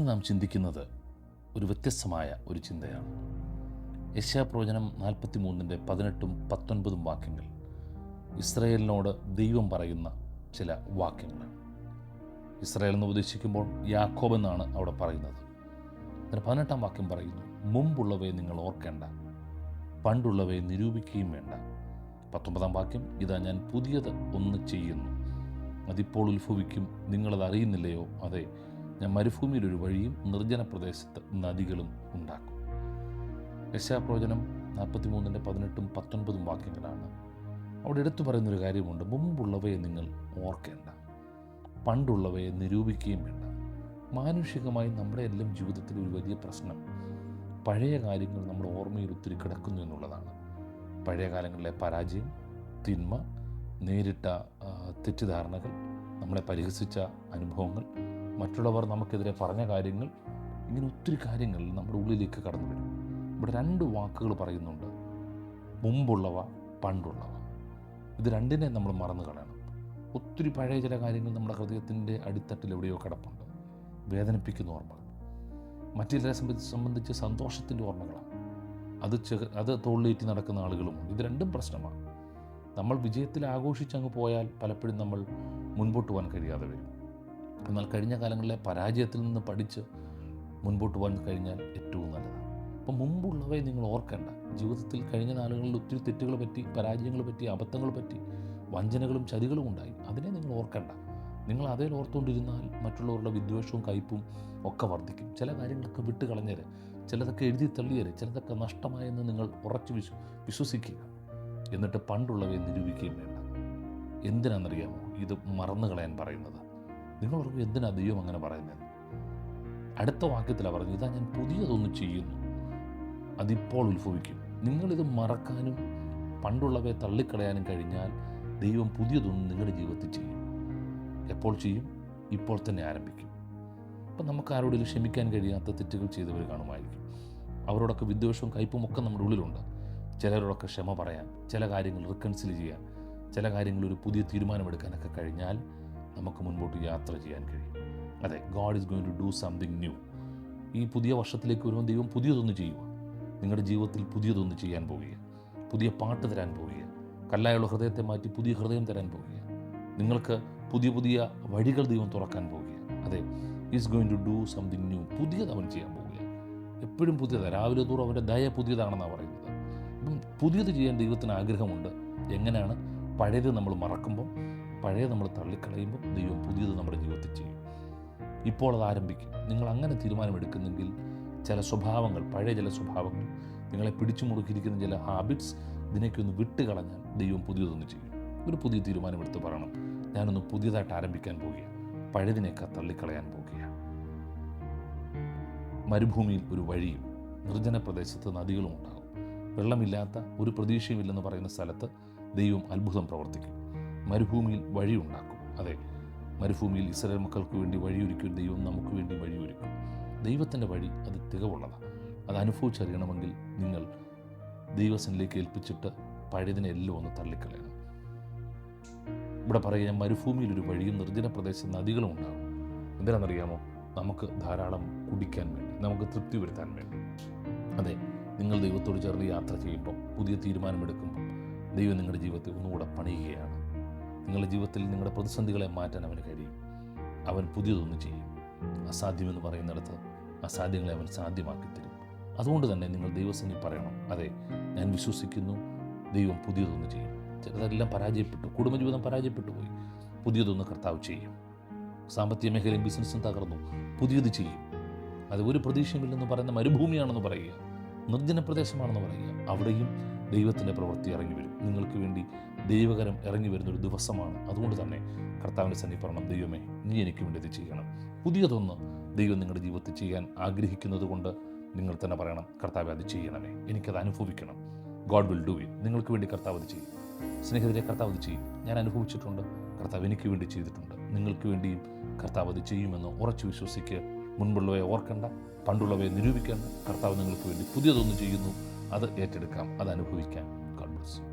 നാം ചിന്തിക്കുന്നത് ഒരു വ്യത്യസ്തമായ ഒരു ചിന്തയാണ്. യെശയ്യാപ്രവചനം 43:18-19 വാക്യങ്ങൾ ഇസ്രായേലിനോട് ദൈവം പറയുന്ന ചില വാക്യങ്ങളാണ്. ഇസ്രായേൽ എന്ന് ഉദ്ദേശിക്കുമ്പോൾ യാക്കോബ് എന്നാണ് അവിടെ പറയുന്നത്. അതിന് 18-ാം വാക്യം പറയുന്നു, മുമ്പുള്ളവയെ നിങ്ങൾ ഓർക്കേണ്ട, പണ്ടുള്ളവയെ നിരൂപിക്കുകയും വേണ്ട. 19-ാം വാക്യം, ഇതാ ഞാൻ പുതിയത് ഒന്ന് ചെയ്യുന്നു, അതിപ്പോൾ ഉത്ഭവിക്കും, നിങ്ങളത് അറിയുന്നില്ലയോ? അതെ, ഞാൻ മരുഭൂമിയിൽ ഒരു വഴിയും നിർജ്ജന പ്രദേശത്ത് നദികളും ഉണ്ടാക്കും. യെശയ്യാപ്രവചനം 43:18-19 വാക്യങ്ങളാണ്. അവിടെ എടുത്തു പറയുന്നൊരു കാര്യമുണ്ട്, മുമ്പുള്ളവയെ നിങ്ങൾ ഓർക്കേണ്ട, പണ്ടുള്ളവയെ നിരൂപിക്കുകയും വേണ്ട. മാനുഷികമായി നമ്മുടെ എല്ലാം ജീവിതത്തിൽ ഒരു വലിയ പ്രശ്നം പഴയ കാര്യങ്ങൾ നമ്മുടെ ഓർമ്മയിൽ ഒത്തിരി കിടക്കുന്നു എന്നുള്ളതാണ്. പഴയ കാലങ്ങളിലെ പരാജയം, തിന്മ, നേരിട്ട തെറ്റിദ്ധാരണകൾ, നമ്മളെ പരിഹസിച്ച അനുഭവങ്ങൾ, മറ്റുള്ളവർ നമുക്കെതിരെ പറഞ്ഞ കാര്യങ്ങൾ, ഇങ്ങനെ ഒത്തിരി കാര്യങ്ങൾ നമ്മുടെ ഉള്ളിലേക്ക് കടന്നു വരും. ഇവിടെ 2 വാക്കുകൾ പറയുന്നുണ്ട്, മുമ്പുള്ളവ, പണ്ടുള്ളവ. ഇത് രണ്ടിനെ നമ്മൾ മറന്നു കളയണം. ഒത്തിരി പഴയ ചില കാര്യങ്ങൾ നമ്മുടെ ഹൃദയത്തിൻ്റെ അടിത്തട്ടിൽ എവിടെയോ കിടപ്പുണ്ട്, വേദനിപ്പിക്കുന്ന ഓർമ്മകൾ. മറ്റു ചിലരെ സംബന്ധിച്ച് സന്തോഷത്തിൻ്റെ ഓർമ്മകളാണ്. അത് തോളിലേറ്റി നടക്കുന്ന ആളുകളുമുണ്ട്. ഇത് രണ്ടും പ്രശ്നമാണ്. നമ്മൾ വിജയത്തിൽ ആഘോഷിച്ചങ്ങ് പോയാൽ പലപ്പോഴും നമ്മൾ മുൻപോട്ട് പോകാൻ കഴിയാതെ വരും. എന്നാൽ കഴിഞ്ഞ കാലങ്ങളിലെ പരാജയത്തിൽ നിന്ന് പഠിച്ച് മുൻപോട്ട് പോകാൻ കഴിഞ്ഞാൽ ഏറ്റവും നല്ലതാണ്. അപ്പം മുമ്പുള്ളവയെ നിങ്ങൾ ഓർക്കേണ്ട. ജീവിതത്തിൽ കഴിഞ്ഞ നാളുകളിൽ ഒത്തിരി തെറ്റുകൾ പറ്റി, പരാജയങ്ങൾ പറ്റി, അബദ്ധങ്ങൾ പറ്റി, വഞ്ചനകളും ചതികളും ഉണ്ടായി. അതിനെ നിങ്ങൾ ഓർക്കേണ്ട. നിങ്ങൾ അതേ ഓർത്തുകൊണ്ടിരുന്നാൽ മറ്റുള്ളവരുടെ വിദ്വേഷവും കയ്പും ഒക്കെ വർദ്ധിക്കും. ചില കാര്യങ്ങളൊക്കെ വിട്ട് കളഞ്ഞേര്, ചിലതൊക്കെ എഴുതി തള്ളിയേര്, ചിലതൊക്കെ നഷ്ടമായെന്ന് നിങ്ങൾ ഉറച്ചു വിശ്വസിക്കുക. എന്നിട്ട് പണ്ടുള്ളവയെ നിരൂപിക്കുകയും വേണ്ട. എന്തിനാണെന്നറിയാമോ ഇത് മറന്നു കളയാൻ പറയുന്നത്? നിങ്ങൾ ഓർക്കും, എന്തിനാ ദൈവം അങ്ങനെ പറയുന്നത്? അടുത്ത വാക്യത്തിലാണ് പറഞ്ഞത്, ഇതാ ഞാൻ പുതിയതൊന്ന് ചെയ്യുന്നു, അതിപ്പോൾ ഉത്ഭവിക്കും. നിങ്ങളിത് മറക്കാനും പണ്ടുള്ളവയെ തള്ളിക്കളയാനും കഴിഞ്ഞാൽ ദൈവം പുതിയതൊന്നും നിങ്ങളുടെ ജീവിതത്തിൽ ചെയ്യും. എപ്പോൾ ചെയ്യും? ഇപ്പോൾ തന്നെ ആരംഭിക്കും. അപ്പം നമുക്ക് ആരോടെങ്കിലും ക്ഷമിക്കാൻ കഴിയാത്ത തെറ്റുകൾ ചെയ്തവർ കാണുമായിരിക്കും. അവരോടൊക്കെ വിദ്വേഷവും കയ്പും ഒക്കെ നമ്മുടെ ഉള്ളിലുണ്ട്. ചിലരോടൊക്കെ ക്ഷമ പറയാൻ, ചില കാര്യങ്ങൾ റിക്കൺസിൽ ചെയ്യാൻ, ചില കാര്യങ്ങൾ ഒരു പുതിയ തീരുമാനമെടുക്കാനൊക്കെ കഴിഞ്ഞാൽ നമുക്ക് മുൻപോട്ട് യാത്ര ചെയ്യാൻ കഴിയും. അതെ, God is going to do something new. ഈ പുതിയ വർഷത്തിലേക്ക് വരുമ്പോൾ ദൈവം പുതിയതൊന്ന് ചെയ്യുക. നിങ്ങളുടെ ജീവിതത്തിൽ പുതിയതൊന്ന് ചെയ്യാൻ പോവുക, പുതിയ പാട്ട് തരാൻ പോവുക, കല്ലായുള്ള ഹൃദയത്തെ മാറ്റി പുതിയ ഹൃദയം തരാൻ പോവുക. നിങ്ങൾക്ക് പുതിയ പുതിയ വഴികൾ ദൈവം തുറക്കാൻ പോവുക. അതെ, is going to do something new. പുതിയത് അവൻ ചെയ്യാൻ പോവുക. എപ്പോഴും പുതിയതാണ്. രാവിലെ തോറും അവൻ്റെ ദയ പുതിയതാണെന്നാണ് പറയുന്നത്. അപ്പം പുതിയത് ചെയ്യാൻ ദൈവത്തിന് ആഗ്രഹമുണ്ട്. എങ്ങനെയാണ്? പഴയത് നമ്മൾ മറക്കുമ്പോൾ, പഴയത് നമ്മൾ തള്ളിക്കളയുമ്പോൾ ദൈവം പുതിയത് നമ്മുടെ ജീവിതത്തിൽ ചെയ്യും. ഇപ്പോൾ അത് ആരംഭിക്കും. നിങ്ങൾ അങ്ങനെ തീരുമാനമെടുക്കുന്നെങ്കിൽ ചില സ്വഭാവങ്ങൾ, പഴയ ചില സ്വഭാവങ്ങൾ, നിങ്ങളെ പിടിച്ചു മുറുക്കിയിരിക്കുന്ന ചില ഹാബിറ്റ്സ്, ഇതിനൊക്കെ ഒന്ന് വിട്ട് കളഞ്ഞാൽ ദൈവം പുതിയതൊന്ന് ചെയ്യും. ഒരു പുതിയ തീരുമാനമെടുത്ത് പറയണം, ഞാനൊന്ന് പുതിയതായിട്ട് ആരംഭിക്കാൻ പോവുകയാണ്, പഴയതിനേക്കാൾ തള്ളിക്കളയാൻ പോവുകയാണ്. മരുഭൂമിയിൽ ഒരു വഴിയും നിർജ്ജന പ്രദേശത്ത് നദികളും ഉണ്ടാകും. വെള്ളമില്ലാത്ത ഒരു പ്രതീക്ഷയുമില്ലെന്ന് പറയുന്ന സ്ഥലത്ത് ദൈവം അത്ഭുതം പ്രവർത്തിക്കും. മരുഭൂമിയിൽ വഴിയുണ്ടാക്കും. അതെ, മരുഭൂമിയിൽ ഇസ്രായേൽ മക്കൾക്ക് വേണ്ടി വഴിയൊരുക്കും ദൈവം, നമുക്ക് വേണ്ടി വഴിയൊരുക്കും. ദൈവത്തിൻ്റെ വഴി അത് തികവുള്ളതാണ്. അത് അനുഭവിച്ചറിയണമെങ്കിൽ നിങ്ങൾ ദൈവസനിലേക്ക് ഏൽപ്പിച്ചിട്ട് പഴയതിനെ എല്ലാം ഒന്ന് തള്ളിക്കളയണം. ഇവിടെ പറയുക, മരുഭൂമിയിൽ ഒരു വഴിയും നിർജ്ജന പ്രദേശത്ത് നദികളും ഉണ്ടാകും. എന്തിനാണെന്നറിയാമോ? നമുക്ക് ധാരാളം കുടിക്കാൻ വേണ്ടി, നമുക്ക് തൃപ്തി വരുത്താൻ വേണ്ടി. അതെ, നിങ്ങൾ ദൈവത്തോട് ചേർന്ന് യാത്ര ചെയ്യുമ്പോൾ, പുതിയ തീരുമാനമെടുക്കുമ്പോൾ ദൈവം നിങ്ങളുടെ ജീവിതത്തെ ഒന്നുകൂടെ പണിയുകയാണ്. നിങ്ങളുടെ ജീവിതത്തിൽ നിങ്ങളുടെ പ്രതിസന്ധികളെ മാറ്റാൻ അവന് കഴിയും. അവൻ പുതിയതൊന്ന് ചെയ്യും. അസാധ്യമെന്ന് പറയുന്നിടത്ത് അസാധ്യങ്ങളെ അവൻ സാധ്യമാക്കി തരും. അതുകൊണ്ട് തന്നെ നിങ്ങൾ ദൈവസന്നിധി പറയണം, അതെ, ഞാൻ വിശ്വസിക്കുന്നു, ദൈവം പുതിയതൊന്ന് ചെയ്യും. ചിലതെല്ലാം പരാജയപ്പെട്ടു, കുടുംബജീവിതം പരാജയപ്പെട്ടു പോയി, പുതിയതൊന്ന് കർത്താവ് ചെയ്യും. സാമ്പത്തിക മേഖലയും ബിസിനസ്സും തകർന്നു, പുതിയത് ചെയ്യും. അത് ഒരു പ്രതീക്ഷയുമില്ലെന്ന് പറയുന്ന മരുഭൂമിയാണെന്ന് പറയുക, നിർജ്ജന പ്രദേശമാണെന്ന് പറയുക, അവിടെയും ദൈവത്തിൻ്റെ പ്രവൃത്തി ഇറങ്ങി വരും. നിങ്ങൾക്ക് വേണ്ടി ദൈവകരം ഇറങ്ങി വരുന്നൊരു ദിവസമാണ്. അതുകൊണ്ട് തന്നെ കർത്താവിൻ്റെ സന്നിധി പറയണം, ദൈവമേ, നീ എനിക്ക് വേണ്ടി ഇത് ചെയ്യണം. പുതിയതൊന്ന് ദൈവം നിങ്ങളുടെ ജീവിതത്തിൽ ചെയ്യാൻ ആഗ്രഹിക്കുന്നത് കൊണ്ട് നിങ്ങൾ തന്നെ പറയണം, കർത്താവ് അത് ചെയ്യണമേ, എനിക്കത് അനുഭവിക്കണം. God will do it. നിങ്ങൾക്ക് വേണ്ടി കർത്താവ് അത് ചെയ്യും. സ്നേഹിതരെ, കർത്താവ് അത് ചെയ്യും. ഞാൻ അനുഭവിച്ചിട്ടുണ്ട്, കർത്താവ് എനിക്ക് വേണ്ടി ചെയ്തിട്ടുണ്ട്. നിങ്ങൾക്ക് വേണ്ടിയും കർത്താവ് അത് ചെയ്യുമെന്ന് ഉറച്ചു വിശ്വസിക്കുക. മുൻപുള്ളവയെ ഓർക്കേണ്ട, പണ്ടുള്ളവയെ നിരൂപിക്കേണ്ട. കർത്താവ് നിങ്ങൾക്ക് വേണ്ടി പുതിയതൊന്ന് ചെയ്യുന്നു. അത് ഏറ്റെടുക്കാം, അത് അനുഭവിക്കാം. God bless you.